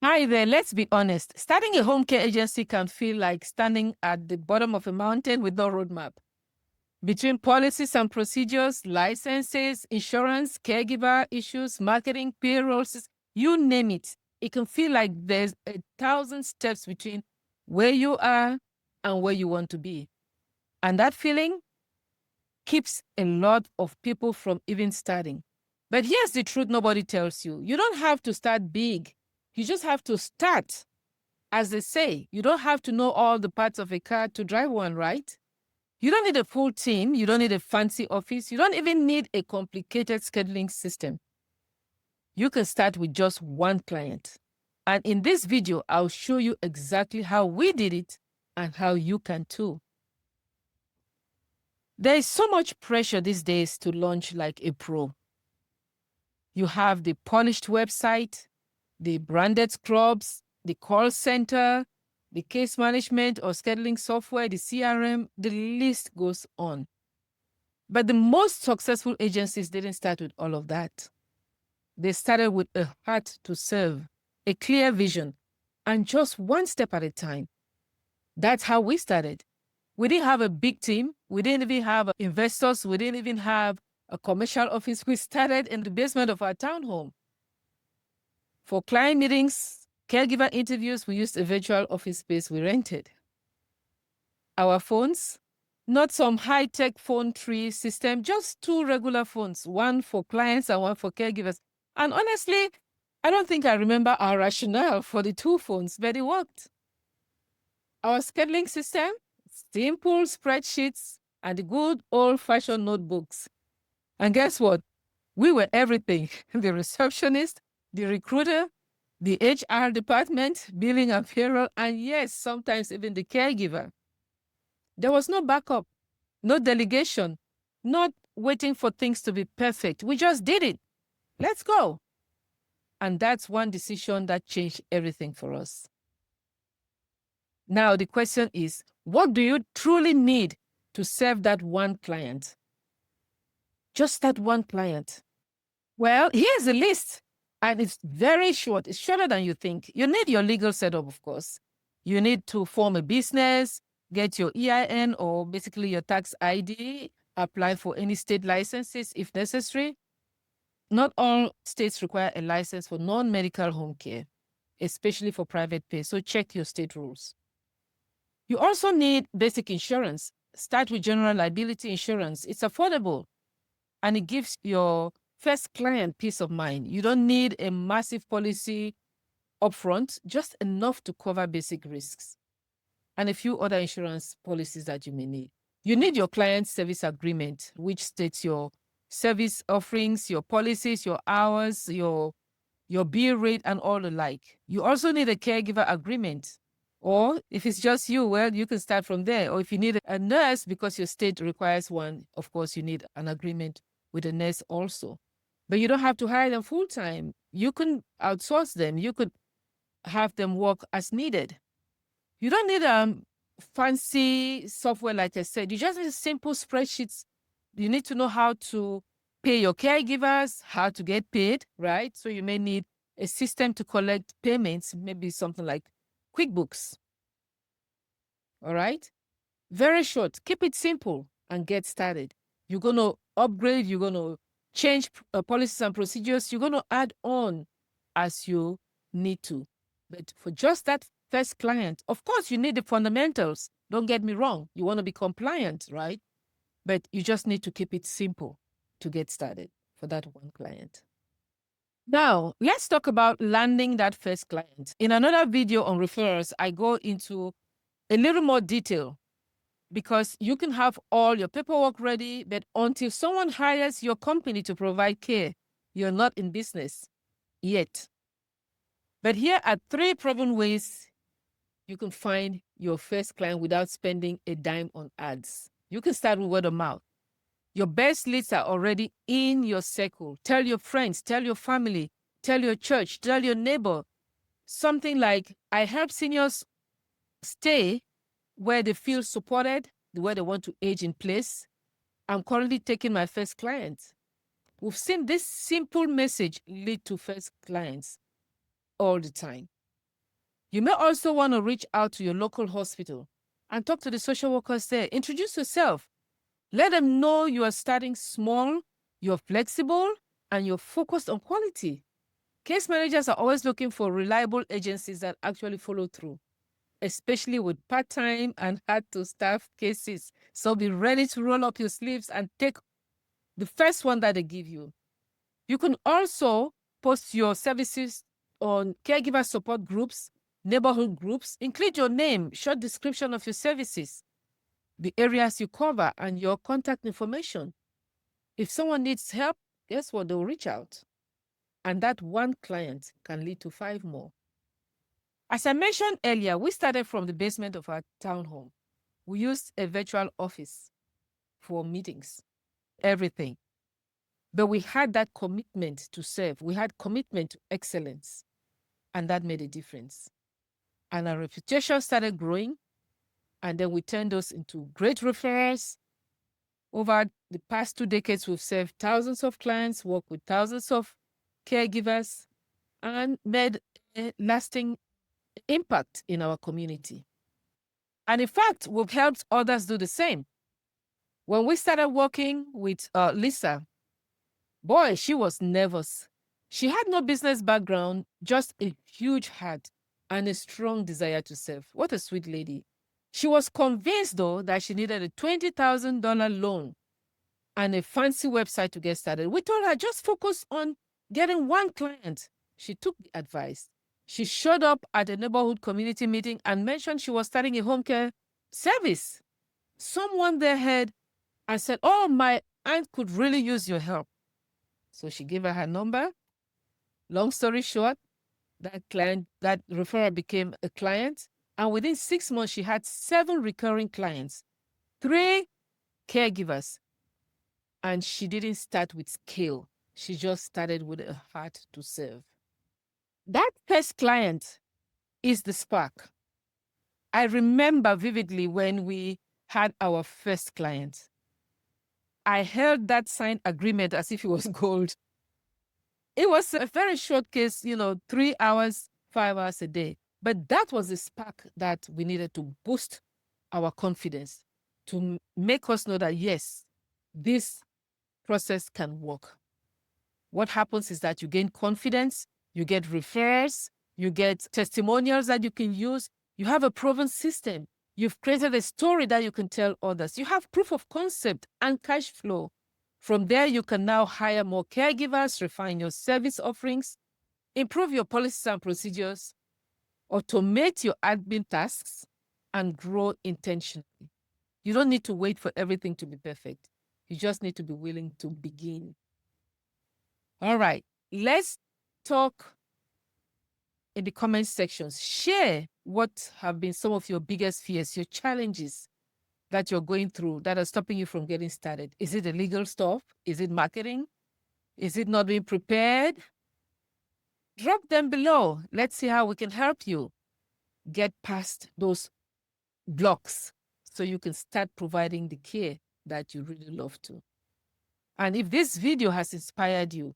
Hi there, let's be honest. Starting a home care agency can feel like standing at the bottom of a mountain with no roadmap. Between policies and procedures, licenses, insurance, caregiver issues, marketing, payrolls, you name it, it can feel like there's 1,000 steps between where you are and where you want to be. And that feeling keeps a lot of people from even starting. But here's the truth nobody tells you. You don't have to start big. You just have to start. As they say, you don't have to know all the parts of a car to drive one, right? You don't need a full team. You don't need a fancy office. You don't even need a complicated scheduling system. You can start with just one client. And in this video, I'll show you exactly how we did it and how you can too. There is so much pressure these days to launch like a pro. You have the polished website, the branded scrubs, the call center, the case management or scheduling software, the CRM, the list goes on. But the most successful agencies didn't start with all of that. They started with a heart to serve, a clear vision, and just one step at a time. That's how we started. We didn't have a big team. We didn't even have investors. We didn't even have a commercial office. We started in the basement of our townhome. For client meetings, caregiver interviews, we used a virtual office space we rented. Our phones, not some high-tech phone tree system, just two regular phones, one for clients and one for caregivers. And honestly, I don't think I remember our rationale for the two phones, but it worked. Our scheduling system, simple spreadsheets, and the good old-fashioned notebooks. And guess what? We were everything. The receptionist, the recruiter, the HR department, billing and payroll, and yes, sometimes even the caregiver. There was no backup, no delegation, not waiting for things to be perfect. We just did it. Let's go. And that's one decision that changed everything for us. Now, the question is, what do you truly need to serve that one client? Just that one client. Well, here's a list, and it's very short. It's shorter than you think. You need your legal setup, of course. You need to form a business, get your EIN or basically your tax ID, apply for any state licenses if necessary. Not all states require a license for non-medical home care, especially for private pay, so check your state rules. You also need basic insurance. Start with general liability insurance. It's affordable, and it gives your first client peace of mind. You don't need a massive policy upfront, just enough to cover basic risks and a few other insurance policies that you may need. You need your client service agreement, which states your service offerings, your policies, your hours, your bill rate, and all the like. You also need a caregiver agreement. Or if it's just you, well, you can start from there. Or if you need a nurse because your state requires one, of course, you need an agreement with a nurse also. But you don't have to hire them full time. You can outsource them. You could have them work as needed. You don't need fancy software, like I said. You just need simple spreadsheets. You need to know how to pay your caregivers, how to get paid, right? So you may need a system to collect payments, maybe something like QuickBooks. All right? Very short. Keep it simple and get started. You're going to upgrade. You're going to change policies and procedures. You're going to add on as you need to. But for just that first client, of course, you need the fundamentals. Don't get me wrong. You want to be compliant, right? But you just need to keep it simple to get started for that one client. Now, let's talk about landing that first client. In another video on referrals, I go into a little more detail because you can have all your paperwork ready, but until someone hires your company to provide care, you're not in business yet. But here are 3 proven ways you can find your first client without spending a dime on ads. You can start with word of mouth. Your best leads are already in your circle. Tell your friends, tell your family, tell your church, tell your neighbor. Something like, I help seniors stay where they feel supported, where they want to age in place. I'm currently taking my first client. We've seen this simple message lead to first clients all the time. You may also want to reach out to your local hospital and talk to the social workers there. Introduce yourself. Let them know you are starting small, you're flexible, and you're focused on quality. Case managers are always looking for reliable agencies that actually follow through, especially with part-time and hard-to-staff cases. So be ready to roll up your sleeves and take the first one that they give you. You can also post your services on caregiver support groups, neighborhood groups. Include your name, short description of your services, the areas you cover, and your contact information. If someone needs help, guess what? They'll reach out. And that one client can lead to 5 more. As I mentioned earlier, we started from the basement of our townhome. We used a virtual office for meetings, everything. But we had that commitment to serve. We had commitment to excellence. And that made a difference. And our reputation started growing. And then we turned those into great referrals. Over the past 2 decades, we've served thousands of clients, worked with thousands of caregivers, and made a lasting impact in our community. And in fact, we've helped others do the same. When we started working with Lisa, boy, she was nervous. She had no business background, just a huge heart and a strong desire to serve. What a sweet lady. She was convinced, though, that she needed a $20,000 loan and a fancy website to get started. We told her, just focus on getting one client. She took the advice. She showed up at a neighborhood community meeting and mentioned she was starting a home care service. Someone there heard and said, oh, my aunt could really use your help. So she gave her number. Long story short, that referrer became a client. And within 6 months, she had 7 recurring clients, 3 caregivers. And she didn't start with skill. She just started with a heart to serve. That first client is the spark. I remember vividly when we had our first client. I held that signed agreement as if it was gold. It was a very short case, 3 hours, 5 hours a day. But that was the spark that we needed to boost our confidence, to make us know that, yes, this process can work. What happens is that you gain confidence, you get referrals, you get testimonials that you can use. You have a proven system. You've created a story that you can tell others. You have proof of concept and cash flow. From there, you can now hire more caregivers, refine your service offerings, improve your policies and procedures, automate your admin tasks, and grow intentionally. You don't need to wait for everything to be perfect. You just need to be willing to begin. All right, let's talk in the comment sections. Share what have been some of your biggest fears, your challenges that you're going through that are stopping you from getting started. Is it the legal stuff? Is it marketing? Is it not being prepared? Drop them below. Let's see how we can help you get past those blocks so you can start providing the care that you really love to. And if this video has inspired you,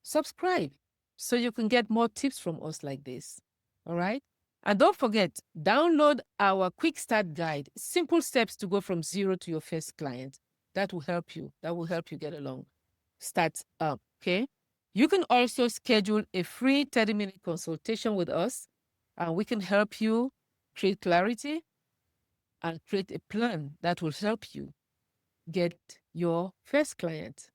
subscribe so you can get more tips from us like this. All right? And don't forget, download our quick start guide, simple steps to go from 0 to your first client. That will help you. That will help you get along. Start up, okay? You can also schedule a free 30-minute consultation with us, and we can help you create clarity and create a plan that will help you get your first client.